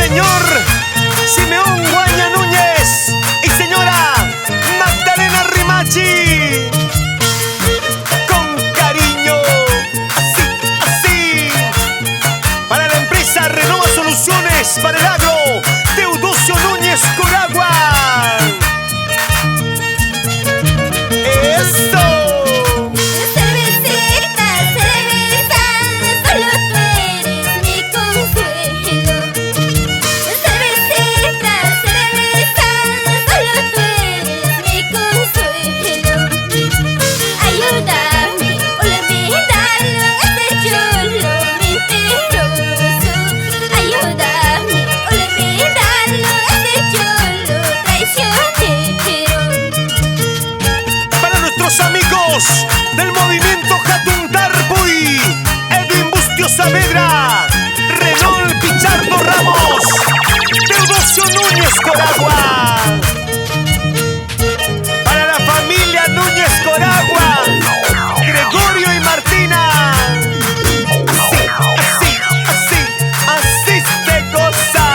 señor Simeón Guaña Núñez y señora Magdalena Rimachi. Con cariño, así, así. Para la empresa Renova Soluciones para el Agro, Teodosio Núñez Coragua. Del movimiento Jatun Tarpuy, Edwin Bustio Saavedra, Renol Pichardo Ramos, Teodosio Núñez Coragua. Para la familia Núñez Coragua, Gregorio y Martina. Así, así, así, así se goza.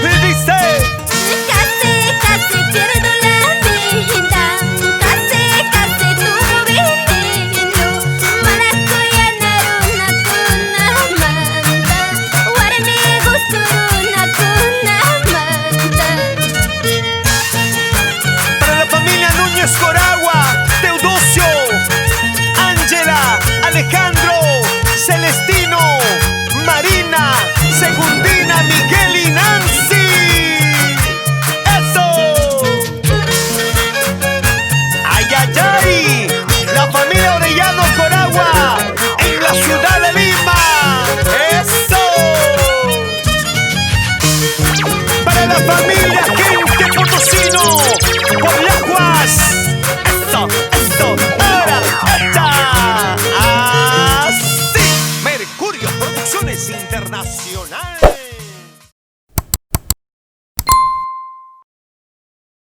Y dice: Coragua, Teodosio, Ángela, Alejandro, Celestino, Marina, Segundina, Miguel y Nancy. ¡Eso! ¡Ay, ay, ay! La familia Orellano Coragua en la ciudad de Lima. ¡Eso! Para la familia Gente Potosino, por Laguas. Esto, ahora, está así. Mercurio Producciones Internacional.